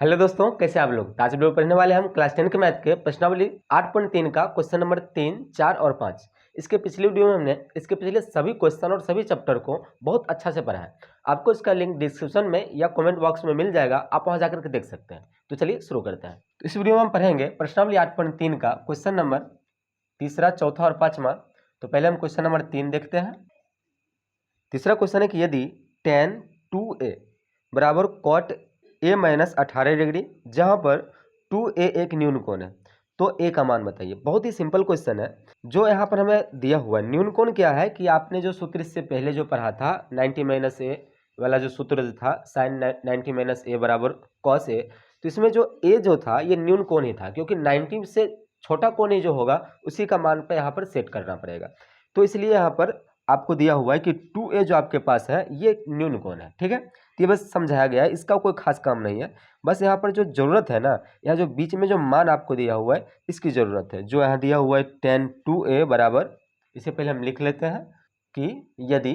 Hello दोस्तों, कैसे आप लोग। आज वीडियो पढ़ने वाले हम क्लास 10 के मैथ के प्रश्नावली 8.3 का क्वेश्चन नंबर 3, 4 और 5। इसके पिछली वीडियो में हमने इसके पिछले सभी क्वेश्चन और सभी चैप्टर को बहुत अच्छा से पढ़ा है। आपको इसका लिंक डिस्क्रिप्शन में या कमेंट बॉक्स में मिल जाएगा, आप वहां जाकर के देख सकते हैं। तो चलिए शुरू करते हैं। तो इस वीडियो में हम पढ़ेंगे प्रश्नावली 8.3 का क्वेश्चन नंबर तीसरा, चौथा और पांचवा। तो पहले हम क्वेश्चन नंबर 3 देखते हैं। तीसरा क्वेश्चन है कि यदि tan 2a बराबर cot a माइनस 18 डिग्री, जहां पर 2a एक न्यून कोण है, तो a का मान बताइए। बहुत ही सिंपल क्वेश्चन है जो यहाँ पर हमें दिया हुआ है। न्यून कोण क्या है कि आपने जो सूत्र इससे पहले जो पढ़ा था 90 माइनस ए वाला जो सूत्र था, साइन 90 माइनस ए बराबर कॉस ए, तो इसमें जो a जो था ये न्यून कोण ही था, क्योंकि 90 से छोटा कोण ही जो होगा उसी का मान पर यहाँ पर सेट करना पड़ेगा। तो इसलिए यहाँ पर आपको दिया हुआ है कि 2a जो आपके पास है ये न्यून कोण है। ठीक है, तो ये बस समझाया गया है, इसका कोई खास काम नहीं है। बस यहाँ पर जो जरूरत है ना, यहाँ जो बीच में जो मान आपको दिया हुआ है इसकी जरूरत है। जो यहाँ दिया हुआ है tan 2a बराबर, इसे पहले हम लिख लेते हैं कि यदि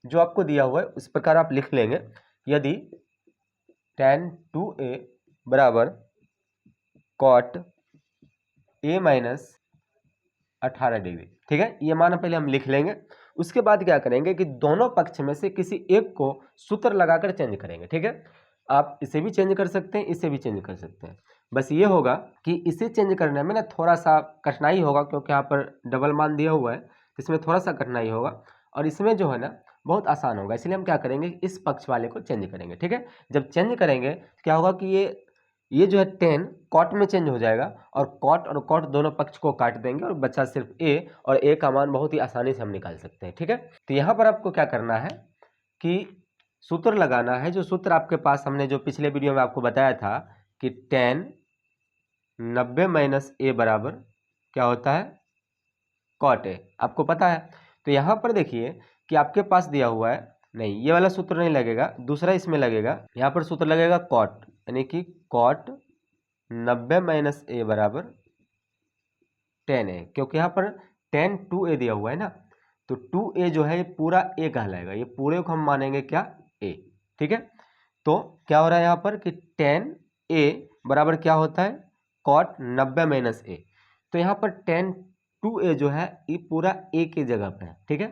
जो आपको दिया हुआ है उस प्रकार आप लिख लेंगे। यदि tan 2a बराबर cot a माइनस 18 डिग्री, ठीक है, ये मान पहले हम लिख लेंगे। उसके बाद क्या करेंगे कि दोनों पक्ष में से किसी एक को सूत्र लगाकर चेंज करेंगे। ठीक है, आप इसे भी चेंज कर सकते हैं, इसे भी चेंज कर सकते हैं। बस ये होगा कि इसे चेंज करने में ना थोड़ा सा कठिनाई होगा, क्योंकि यहाँ पर डबल मान दिया हुआ है, इसमें थोड़ा सा कठिनाई होगा। और इसमें जो है ना बहुत आसान होगा, इसलिए हम क्या करेंगे, इस पक्ष वाले को चेंज करेंगे। ठीक है, जब चेंज करेंगे क्या होगा कि ये जो है 10 कॉट में चेंज हो जाएगा, और कॉट और कॉट दोनों पक्ष को काट देंगे और बचा सिर्फ ए, और ए का मान बहुत ही आसानी से हम निकाल सकते हैं। ठीक है, तो यहाँ पर आपको क्या करना है कि सूत्र लगाना है। जो सूत्र आपके पास हमने जो पिछले वीडियो में आपको बताया था कि tan 90 माइनस ए बराबर क्या होता है, कॉट ए, आपको पता है। तो यहाँ पर देखिए कि आपके पास दिया हुआ है, नहीं ये वाला सूत्र नहीं लगेगा, दूसरा इसमें लगेगा। यहाँ पर सूत्र लगेगा कॉट, यानी कि कॉट 90 माइनस ए बराबर tan ए, क्योंकि यहाँ पर tan 2a दिया हुआ है ना, तो 2a जो है ये पूरा a कहलाएगा, ये पूरे को हम मानेंगे क्या, a। ठीक है, तो क्या हो रहा है यहाँ पर कि tan a बराबर क्या होता है, cot 90 माइनस ए। तो यहाँ पर tan 2a जो है ये पूरा a की जगह पे है। ठीक है,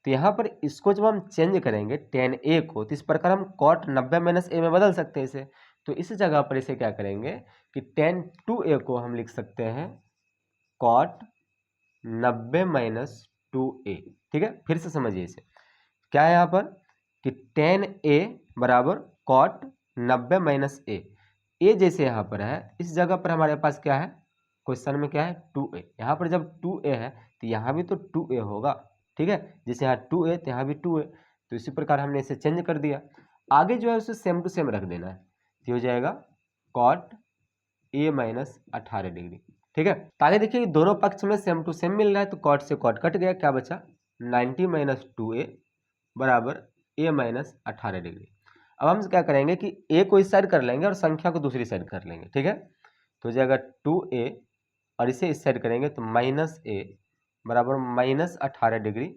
तो यहाँ पर इसको जब हम चेंज करेंगे tan a को, तो इस प्रकार हम cot 90 माइनस ए में बदल सकते हैं इसे। तो इस जगह पर इसे क्या करेंगे कि tan 2a को हम लिख सकते हैं cot 90 माइनस 2a। ठीक है, फिर से समझिए इसे, क्या है यहाँ पर कि tan a बराबर cot 90 माइनस ए। ए जैसे यहाँ पर है, इस जगह पर हमारे पास क्या है, क्वेश्चन में क्या है 2a। यहाँ पर जब 2a है तो यहाँ भी तो 2a होगा। ठीक है, जैसे यहाँ 2a तो यहाँ भी 2a, तो इसी प्रकार हमने इसे चेंज कर दिया। आगे जो है उसे सेम टू सेम रख देना है, तो हो जाएगा cot a माइनस 18 डिग्री। ठीक है, तो आगे देखिए दोनों पक्ष में सेम टू सेम मिल रहा है, तो कॉट से कॉट कट गया, क्या बचा 90 माइनस 2a बराबर a माइनस 18 डिग्री। अब हम क्या करेंगे कि a को इस साइड कर लेंगे और संख्या को दूसरी साइड कर लेंगे। ठीक है, तो हो जाएगा 2a और इसे इस साइड करेंगे तो माइनस a बराबर माइनस 18 डिग्री।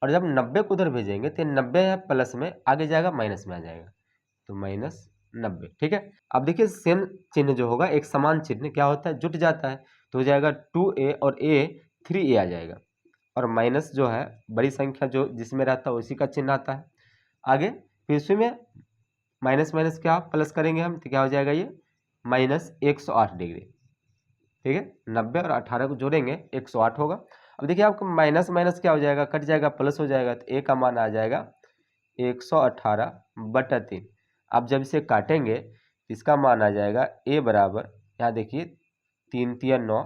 और जब 90 को उधर भेजेंगे तो 90 है प्लस में आगे जाएगा माइनस में आ जाएगा, तो माइनस 90। ठीक है, अब देखिए सेम चिन्ह जो होगा, एक समान चिन्ह क्या होता है, जुट जाता है, तो हो जाएगा 2a और a 3a आ जाएगा, और माइनस जो है बड़ी संख्या जो जिसमें रहता है उसी का चिन्ह आता है आगे। फिर इसी में माइनस माइनस क्या प्लस करेंगे हम, तो क्या हो जाएगा ये माइनस 108 डिग्री। ठीक है, 90 और 18 को जोड़ेंगे 108 होगा। अब देखिए आपको माइनस माइनस क्या हो जाएगा, कट जाएगा, प्लस हो जाएगा, तो a का मान आ जाएगा 118/3। आप जब इसे काटेंगे तो इसका मान आ जाएगा a बराबर, यहाँ देखिए 3 तिया 9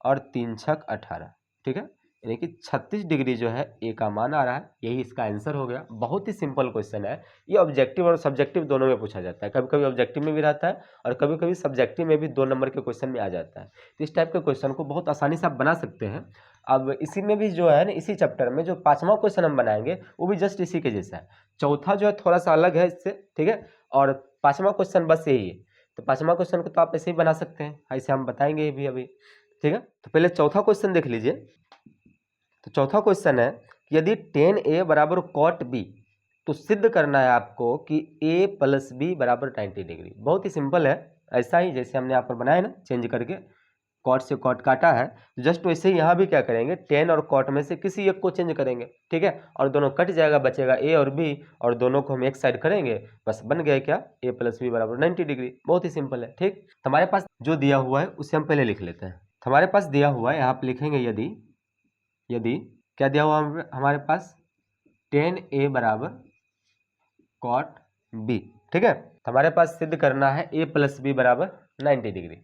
और 3 छक 18। ठीक है, यानी कि 36 डिग्री जो है a का मान आ रहा है, यही इसका आंसर हो गया। बहुत ही सिंपल क्वेश्चन है ये, ऑब्जेक्टिव और सब्जेक्टिव दोनों में पूछा जाता है, कभी कभी ऑब्जेक्टिव में भी रहता है और कभी कभी सब्जेक्टिव में भी 2 नंबर के क्वेश्चन में आ जाता है। तो इस टाइप के क्वेश्चन को बहुत आसानी से आप बना सकते हैं। अब इसी में भी जो है ना, इसी चैप्टर में जो 5वां क्वेश्चन हम बनाएंगे वो भी जस्ट इसी के जैसा है। चौथा जो है थोड़ा सा अलग है इससे, ठीक है, और 5वां क्वेश्चन बस यही है। तो 5वां क्वेश्चन को तो आप ऐसे ही बना सकते हैं, ऐसे हम बताएंगे भी अभी। ठीक है, तो पहले चौथा क्वेश्चन देख लीजिए। तो चौथा क्वेश्चन है कि यदि tan a बराबर cot b तो सिद्ध करना है आपको कि a प्लस बी बराबर 90 डिग्री। बहुत ही सिंपल है, ऐसा ही जैसे हमने यहाँ पर बनाया ना, चेंज करके कॉट से कॉट काटा है, जस्ट वैसे ही यहाँ भी क्या करेंगे, टेन और कॉट में से किसी एक को चेंज करेंगे, ठीक है, और दोनों कट जाएगा, बचेगा a और b, और दोनों को हम एक साइड करेंगे, बस बन गया क्या, a प्लस बी बराबर 90 डिग्री। बहुत ही सिंपल है। ठीक, हमारे पास जो दिया हुआ है उसे हम पहले लिख लेते हैं। हमारे पास दिया हुआ है, यहाँ पे लिखेंगे यदि क्या दिया हुआ हमारे पास, टेन ए बराबर कॉट बी। ठीक है, हमारे पास सिद्ध करना है a प्लस बी बराबर 90 डिग्री।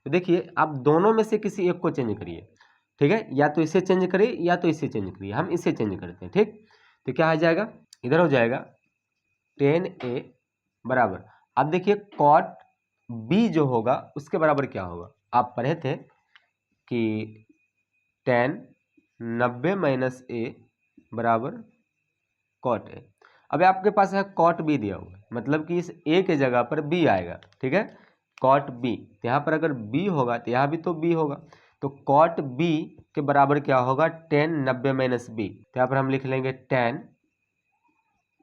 तो देखिए आप दोनों में से किसी एक को चेंज करिए, ठीक है, या तो इसे चेंज करिए या तो इसे चेंज करिए। हम इसे चेंज करते हैं। ठीक, तो क्या आ जाएगा, इधर हो जाएगा टेन ए बराबर, अब देखिए कॉट बी जो होगा उसके बराबर क्या होगा, आप पढ़े थे कि टेन 90 माइनस ए बराबर कॉट ए। अब आपके पास है कॉट बी दिया हुआ, मतलब कि इस ए के जगह पर बी आएगा, ठीक है, कॉट बी, तो यहाँ पर अगर बी होगा तो यहाँ भी तो बी होगा, तो कॉट बी के बराबर क्या होगा, टेन 90 माइनस बी, तो यहाँ पर हम लिख लेंगे टेन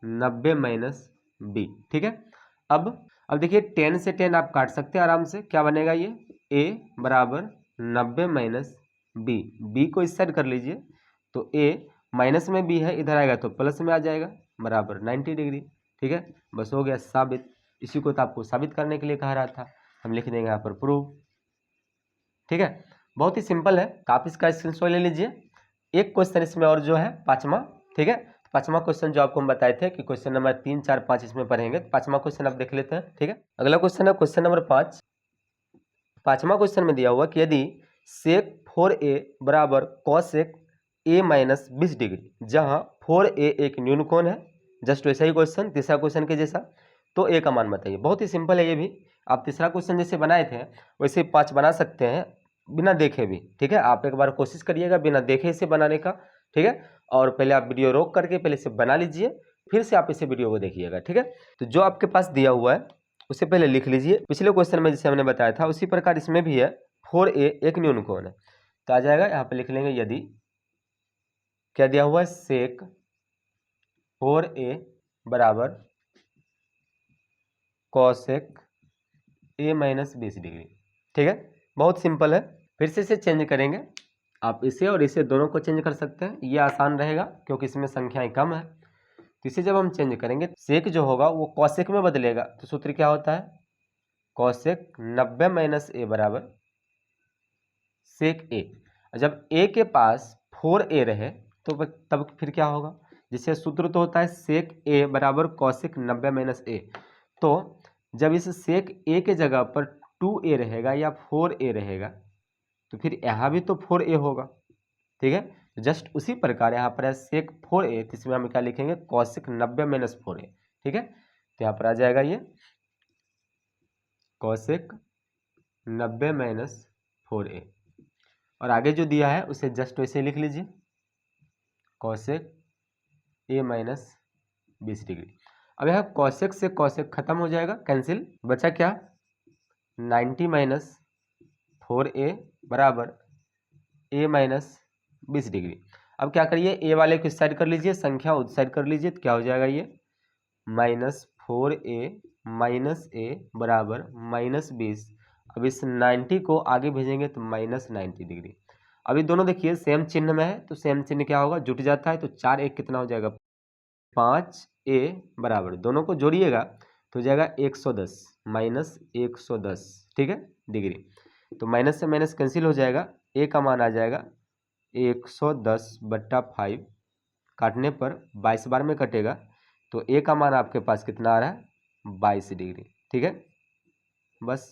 90 माइनस बी। ठीक है, अब देखिए 10 से 10 आप काट सकते हैं आराम से, क्या बनेगा ये, a बराबर 90 माइनस बी, बी को इस साइड कर लीजिए, तो a माइनस में b है, इधर आएगा तो प्लस में आ जाएगा, बराबर 90 डिग्री। ठीक है, बस हो गया साबित। इसी को तो आपको साबित करने के लिए कहा रहा था, हम लिख देंगे यहाँ पर प्रूव। ठीक है, बहुत ही सिंपल है, तो आप इसका स्क्रीनशॉट ले लीजिए। एक क्वेश्चन इसमें और जो है पाँचवा, ठीक है, पाँचवा क्वेश्चन जो आपको हम बताए थे कि क्वेश्चन नंबर 3, 4, 5 इसमें पढ़ेंगे, तो पाँचवा क्वेश्चन आप देख लेते हैं। ठीक है, अगला क्वेश्चन है क्वेश्चन नंबर 5। पाँचवा क्वेश्चन में दिया हुआ कि यदि सेक 4a बराबर कॉसेक a माइनस 20 डिग्री, जहाँ 4a एक न्यून कोण है, जस्ट वैसा ही क्वेश्चन तीसरा क्वेश्चन के जैसा, तो a का मान बताइए। बहुत ही सिंपल है ये भी, आप तीसरा क्वेश्चन जैसे बनाए थे वैसे 5 बना सकते हैं बिना देखे भी। ठीक है, आप एक बार कोशिश करिएगा बिना देखे इसे बनाने का। ठीक है, और पहले आप वीडियो रोक करके पहले इसे बना लीजिए, फिर से आप इसे वीडियो को देखिएगा। ठीक है, तो जो आपके पास दिया हुआ है उसे पहले लिख लीजिए। पिछले क्वेश्चन में जैसे हमने बताया था उसी प्रकार इसमें भी है, 4a एक न्यून कोण है, तो आ जाएगा यहाँ पे लिख लेंगे यदि क्या दिया हुआ है, सेक 4a बराबर कॉसेक a माइनस 20 डिग्री। ठीक है, बहुत सिंपल है। फिर से इसे चेंज करेंगे, आप इसे और इसे दोनों को चेंज कर सकते हैं, ये आसान रहेगा क्योंकि इसमें संख्याएं कम है। तो इसे जब हम चेंज करेंगे, सेक जो होगा वो कॉसेक में बदलेगा, तो सूत्र क्या होता है, कॉसेक 90 माइनस ए बराबर सेक ए। जब ए के पास 4a रहे तो तब फिर क्या होगा, जिससे सूत्र तो होता है सेक ए बराबर कॉसेक 90 माइनस ए, तो जब इस सेक ए के जगह पर 2a रहेगा या 4a रहेगा तो फिर यहाँ भी तो 4a होगा। ठीक है, जस्ट उसी प्रकार यहाँ पर है सेक 4a, तो इसमें हम क्या लिखेंगे, कॉसेक 90 माइनस 4a। ठीक है, तो यहाँ पर आ जाएगा ये कॉसेक 90 माइनस 4a, और आगे जो दिया है उसे जस्ट वैसे लिख लीजिए, कॉसेक a माइनस 20 डिग्री। अब यह कॉसेक से कॉसेक खत्म हो जाएगा, कैंसिल, बचा क्या, 90 माइनस 4a बराबर a माइनस 20 डिग्री। अब क्या करिए, a वाले को इस साइड कर लीजिए, संख्या उस साइड कर लीजिए, तो क्या हो जाएगा ये माइनस 4a माइनस a बराबर माइनस 20। अब इस 90 को आगे भेजेंगे तो माइनस 90 डिग्री। अभी दोनों देखिए सेम चिन्ह में है, तो सेम चिन्ह क्या होगा, जुट जाता है, तो 4 1 कितना हो जाएगा, 5a बराबर, दोनों को जोड़िएगा तो हो जाएगा 110 माइनस 110। ठीक है, डिग्री, तो माइनस से माइनस कैंसिल हो जाएगा, a का मान आ जाएगा 110/5, काटने पर 22 बार में कटेगा, तो a का मान आपके पास कितना आ रहा है, 22 डिग्री। ठीक है, बस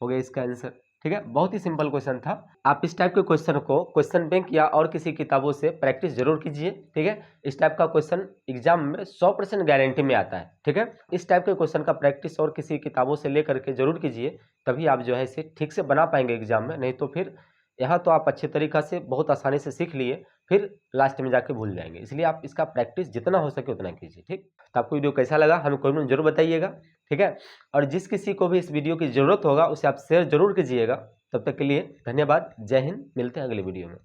हो गया इसका आंसर। ठीक है, बहुत ही सिंपल क्वेश्चन था। आप इस टाइप के क्वेश्चन को क्वेश्चन बैंक या और किसी किताबों से प्रैक्टिस जरूर कीजिए। ठीक है, इस टाइप का क्वेश्चन एग्जाम में 100% गारंटी में आता है। ठीक है, इस टाइप के क्वेश्चन का प्रैक्टिस और किसी किताबों से लेकर के जरूर कीजिए, तभी आप जो है इसे ठीक से बना पाएंगे एग्जाम में, नहीं तो फिर यहाँ तो आप अच्छे तरीक़ा से बहुत आसानी से सीख लिए, फिर लास्ट में जाके भूल जाएंगे। इसलिए आप इसका प्रैक्टिस जितना हो सके उतना कीजिए। ठीक, तो आपको वीडियो कैसा लगा हमें कमेंट में जरूर बताइएगा। ठीक है, और जिस किसी को भी इस वीडियो की ज़रूरत होगा उसे आप शेयर जरूर कीजिएगा। तब तक के लिए धन्यवाद, जय हिंद, मिलते हैं अगले वीडियो में।